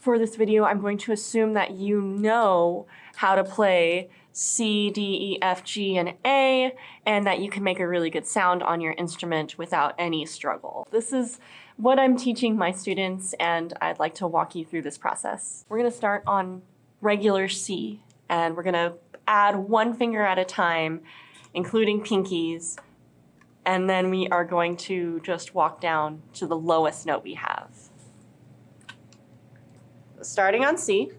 For this video, I'm going to assume that you know how to play C, D, E, F, G, and A, and that you can make a really good sound on your instrument without any struggle. This is what I'm teaching my students, and I'd like to walk you through this process. We're gonna start on regular C, and we're gonna add one finger at a time, including pinkies, and then we are going to just walk down to the lowest note we have. Starting on C.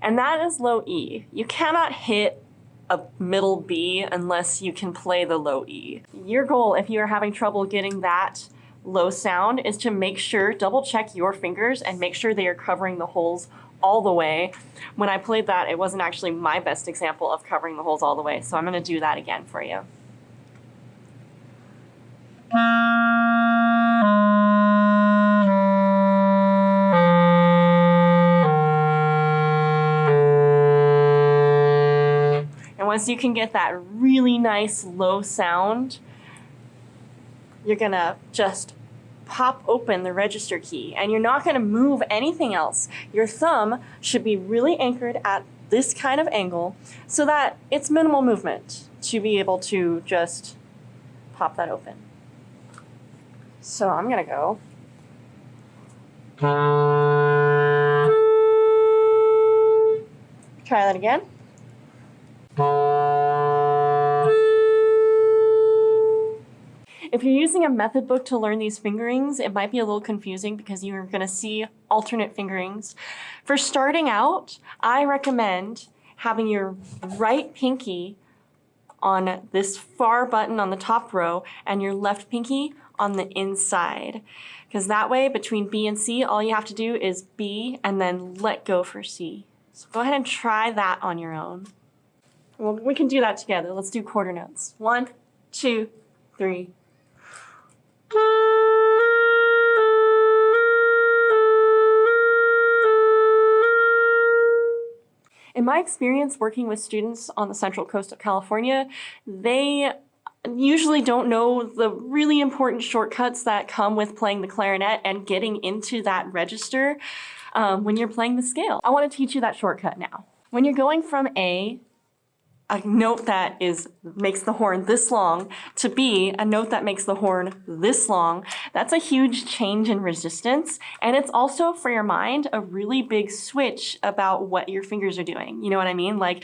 And that is low E. You cannot hit a middle B unless you can play the low E. Your goal, if you are having trouble getting that low sound, is to make sure, double check your fingers and make sure they are covering the holes all the way. When I played that, it wasn't actually my best example of covering the holes all the way, so I'm gonna do that again for you. And once you can get that really nice low sound, you're gonna just pop open the register key, and you're not gonna move anything else. Your thumb should be really anchored at this kind of angle so that it's minimal movement to be able to just pop that open. So I'm gonna go. Try that again. If you're using a method book to learn these fingerings, it might be a little confusing because you're going to see alternate fingerings. For starting out, I recommend having your right pinky on this far button on the top row and your left pinky on the inside. Because that way, between B and C, all you have to do is B and then let go for C. So go ahead and try that on your own. Well, we can do that together. Let's do quarter notes. 1, 2, 3. In my experience working with students on the Central Coast of California, they usually don't know the really important shortcuts that come with playing the clarinet and getting into that register when you're playing the scale. I want to teach you that shortcut now. When you're going from A, a note that makes the horn this long, to B, a note that makes the horn this long, that's a huge change in resistance. And it's also, for your mind, a really big switch about what your fingers are doing. You know what I mean? Like,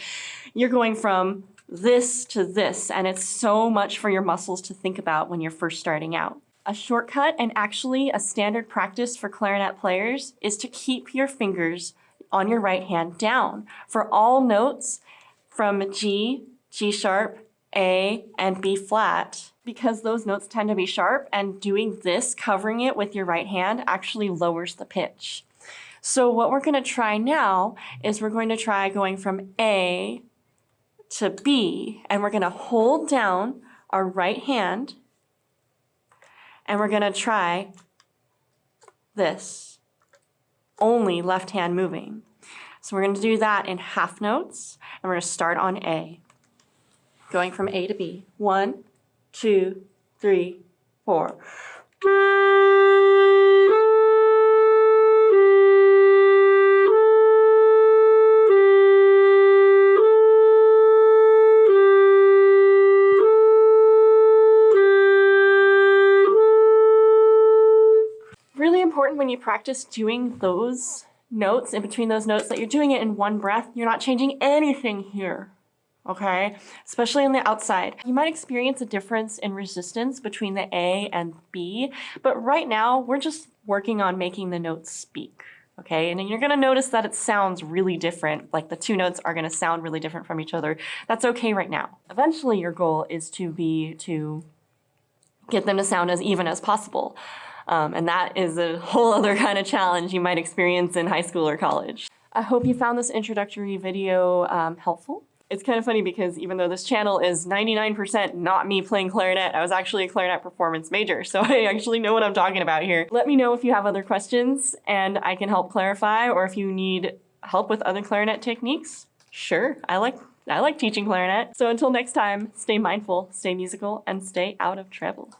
you're going from this to this, and it's so much for your muscles to think about when you're first starting out. A shortcut, and actually a standard practice for clarinet players, is to keep your fingers on your right hand down for all notes from G, G sharp, A, and B flat, because those notes tend to be sharp, and doing this, covering it with your right hand, actually lowers the pitch. So what we're going to try now is we're going to try going from A to B, and we're going to hold down our right hand, and we're going to try this, only left hand moving. So we're going to do that in half notes, and we're going to start on A, going from A to B. 1, 2, 3, 4. Really important when you practice doing those notes, in between those notes, that you're doing it in one breath. You're not changing anything here, okay? Especially on the outside. You might experience a difference in resistance between the A and B, but right now we're just working on making the notes speak, okay? And you're gonna notice that it sounds really different, like the two notes are gonna sound really different from each other. That's okay right now. Eventually your goal is to get them to sound as even as possible. And that is a whole other kind of challenge you might experience in high school or college. I hope you found this introductory video helpful. It's kind of funny because even though this channel is 99% not me playing clarinet, I was actually a clarinet performance major, so I actually know what I'm talking about here. Let me know if you have other questions and I can help clarify, or if you need help with other clarinet techniques. Sure, I like teaching clarinet. So until next time, stay mindful, stay musical, and stay out of treble.